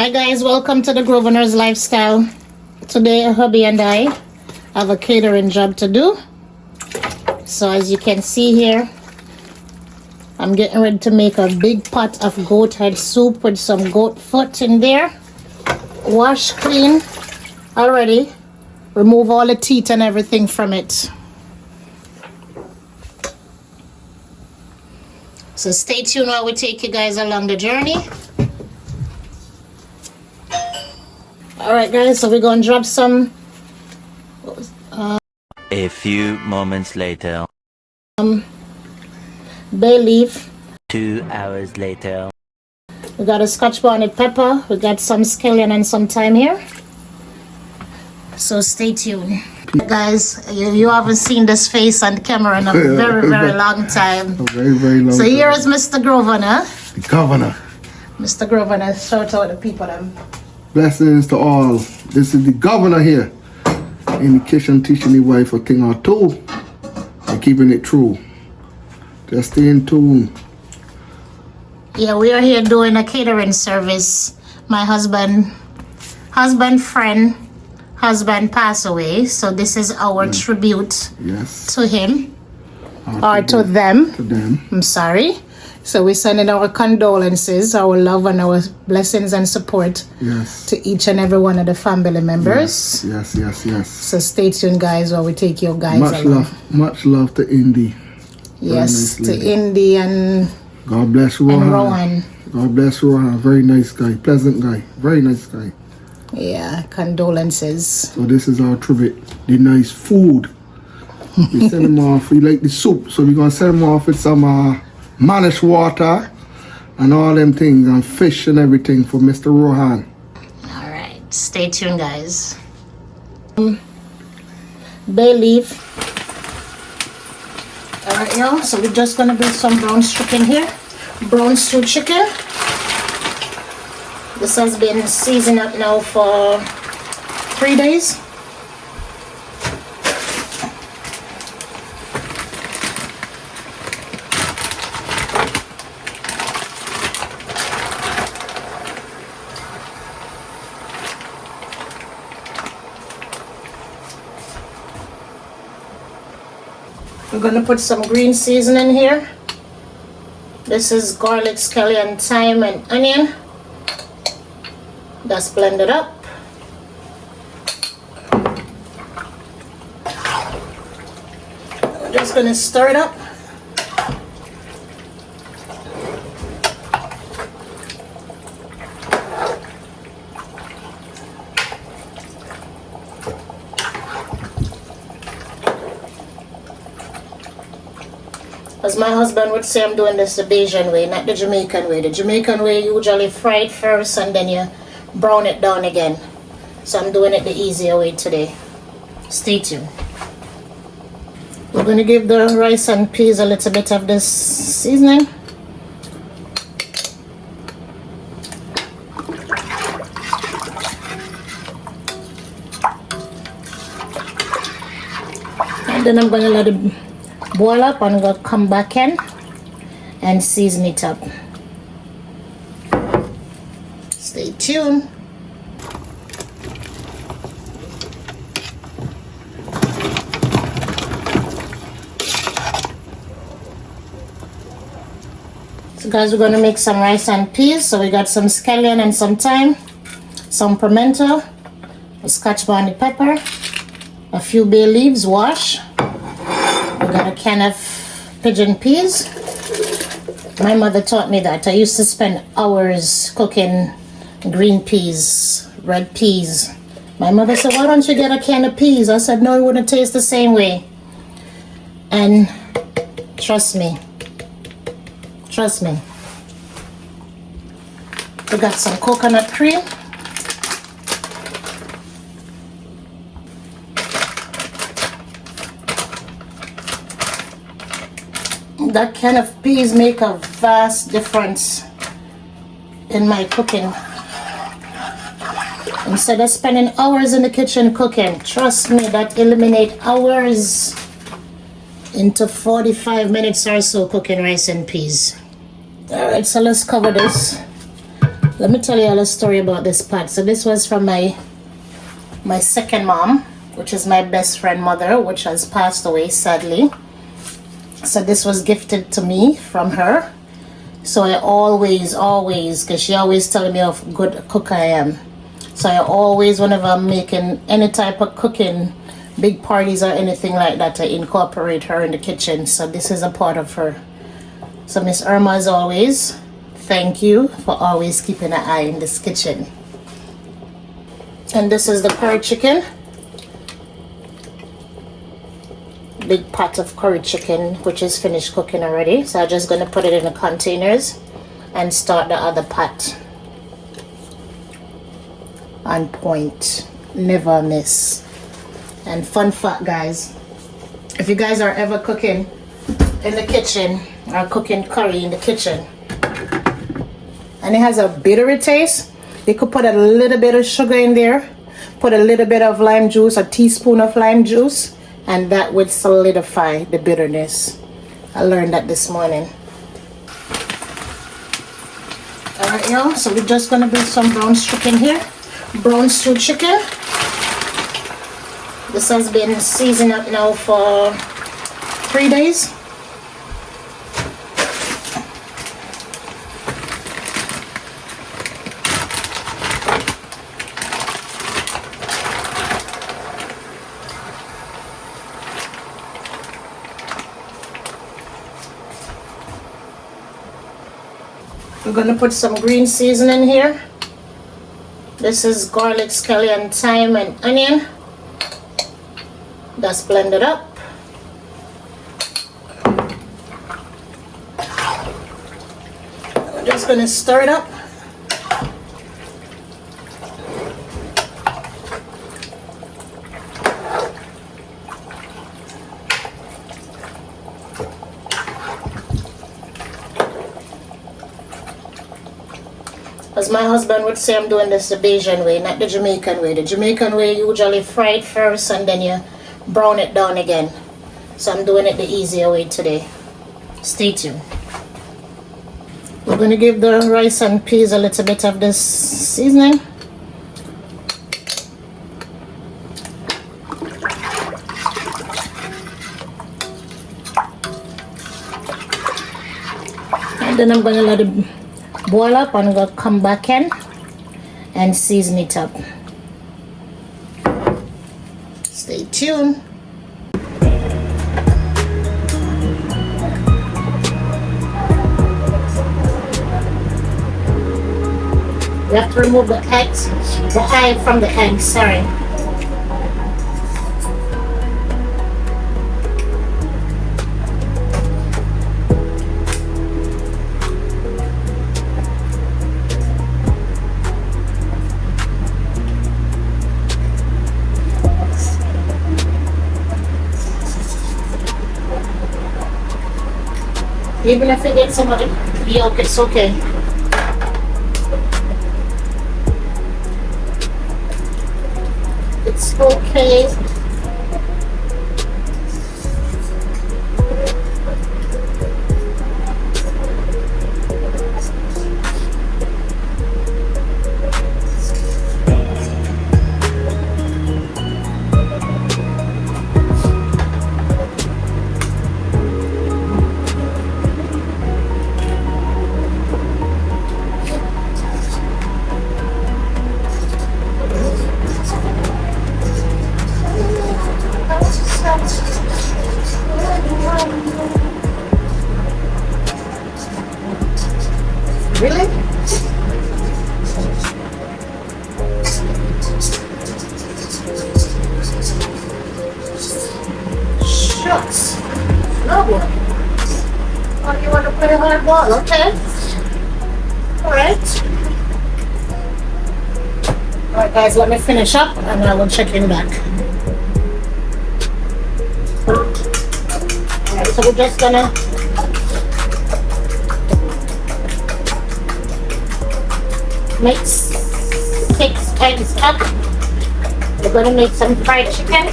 Hi guys, welcome to the Grosvenor's Lifestyle. Today hubby and I have a catering job to do. So as you can see here, I'm getting ready to make a big pot of goat head soup with some goat foot in there. Wash clean already. Remove all the teeth and everything from it. So stay tuned while we take you guys along the journey. Alright guys, so we're going to drop some a few moments later. bay leaf. 2 hours later. We got a scotch bonnet pepper. We got some scallion and some thyme here. So stay tuned. Guys, you haven't seen this face on camera in a very long time. A very long So time. here is Mr. Grosvenor. The governor. Mr. Grosvenor, shout out the people them. Blessings to all. This is the governor here in the kitchen teaching the wife a thing or two and keeping it true. Just stay in tune. Yeah, we are here doing a catering service. My husband passed away, so this is our tribute Yes. to him or to them. To them. I'm sorry. So we're sending our condolences, our love and our blessings and support Yes. to each and every one of the family members. Yes. So stay tuned guys while we take you guys along. Much love to Indy. Yes, nice to lady. Indy and God bless Rohan. Rowan. God bless Rohan. Very nice guy. Pleasant guy. Very nice guy. Yeah, condolences. So this is our tribute. The nice food. We send him off. We like the soup. So we're going to send him off with some mannish water and all them things and fish and everything for Mr. Rohan. All right, stay tuned guys. Bay leaf. All right, y'all. So we're just going to bring some brown chicken here. Brown stew chicken. This has been seasoned up now for 3 days. We're going to put some green seasoning here. This is garlic, scallion, thyme, and onion. That's blended up. We're just going to stir it up. As my husband would say, I'm doing this the Bajan way, not the Jamaican way. The Jamaican way, you usually fry it first and then you brown it down again. So I'm doing it the easier way today. Stay tuned. We're going to give the rice and peas a little bit of this seasoning. And then I'm going to let it boil up and I'm going to come back in and season it up. Stay tuned. So guys, we're going to make some rice and peas. So we got some scallion and some thyme, some pimento, a scotch bonnet pepper, a few bay leaves washed. We got a can of pigeon peas. My mother taught me that. I used to spend hours cooking green peas, red peas. My mother said, why don't you get a can of peas? I said, no, it wouldn't taste the same way. And trust me. We got some coconut cream. That can of peas make a vast difference in my cooking. Instead of spending hours in the kitchen cooking, trust me, that eliminate hours into 45 minutes or so cooking rice and peas. Alright, so let's cover this. Let me tell you all a story about this pot. So this was from my second mom, which is my best friend mother, which has passed away sadly. So this was gifted to me from her. So I always, because she always telling me how good a cook I am. So I always, whenever I'm making any type of cooking, big parties or anything like that, I incorporate her in the kitchen. So this is a part of her. So Miss Irma, as always, thank you for always keeping an eye in this kitchen. And this is the curry chicken. Big pot of curry chicken, which is finished cooking already. So I'm just going to put it in the containers and start the other pot. On point, never miss. And fun fact, guys, if you guys are ever cooking in the kitchen or cooking curry in the kitchen and it has a bittery taste, you could put a little bit of sugar in there, put a little bit of lime juice, a teaspoon of lime juice, and that would solidify the bitterness. I learned that this morning. Alright, y'all, so we're just gonna put some brown chicken here. Brown stew chicken. This has been seasoned up now for 3 days. We're going to put some green seasoning here. This is garlic, scallion, thyme, and onion. That's blended up. We're just going to stir it up. As my husband would say, I'm doing this the Bajan way, not the Jamaican way. The Jamaican way, you usually fry it first and then you brown it down again. So I'm doing it the easier way today. Stay tuned. We're going to give the rice and peas a little bit of this seasoning. And then I'm going to let it boil up and I'm going to come back in and season it up. Stay tuned. We have to remove the eggs, the eye from the egg, sorry. Even if it gets some of the yolk, it's okay. It's okay. Really? Shucks. No one. Oh, you want to put a hard ball? Okay. Alright. Alright guys, let me finish up and I will check in back. Alright, so we're just gonna mix 6 eggs up. We're gonna make some fried chicken.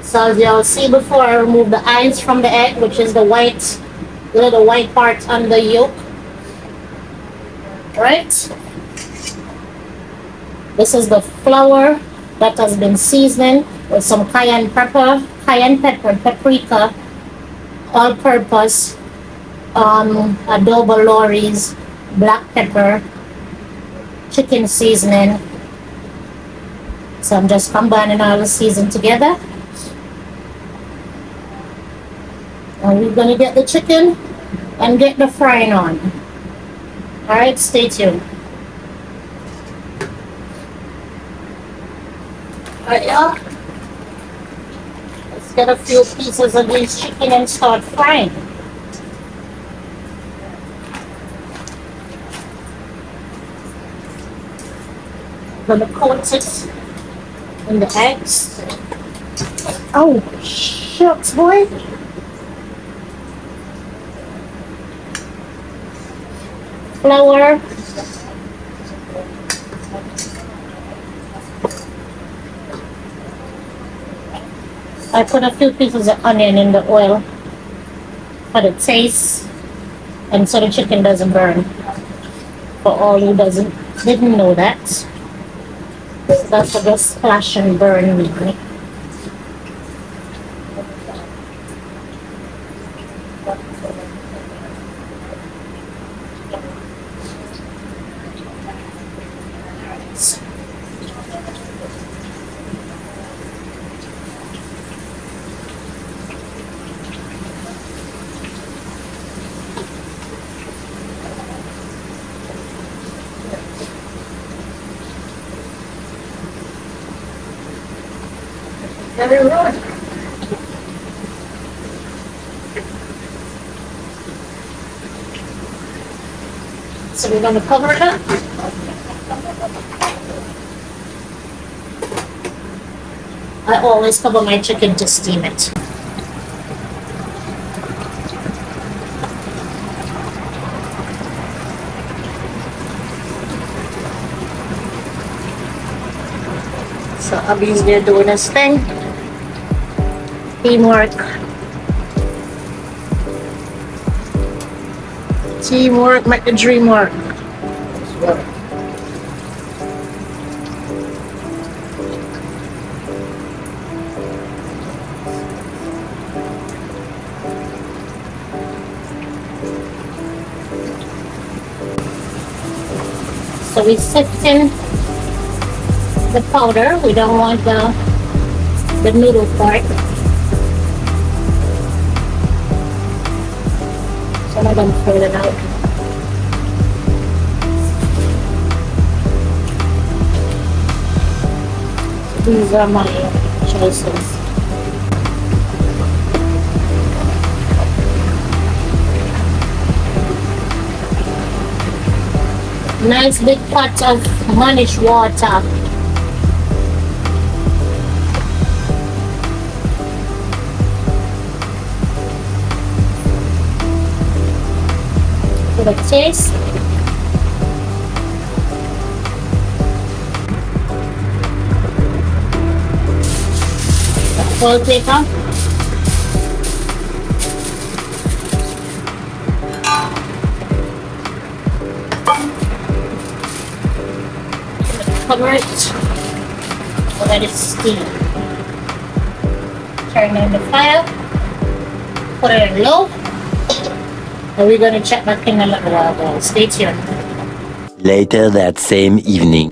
So as y'all see before, I removed the eyes from the egg, which is the white little white part on the yolk. Right? This is the flour that has been seasoned with some cayenne pepper, paprika, all-purpose, adobo lorries, black pepper, chicken seasoning. So I'm just combining all the season together. And we're gonna get the chicken and get the frying on. Alright, stay tuned. Alright, y'all. Let's get a few pieces of this chicken and start frying. I'm gonna coat it in the eggs. Oh, shucks, boy. Flour. I put a few pieces of onion in the oil for the taste and so the chicken doesn't burn. For all who didn't know that. So that's what the splash and burn mean. Very good. So we're going to cover it up. I always cover my chicken to steam it. So Abby's there doing his thing. Teamwork. Teamwork make the dream work. So we sifting the powder. We don't want the noodle part. Some of them throw it out. So these are my choices. Nice big pot of mannish water. For the taste. Foil paper. Cover it. Let it steam. Turn on the fire. Put it in low. And we're gonna check back in a little while, guys. Stay tuned. Later that same evening.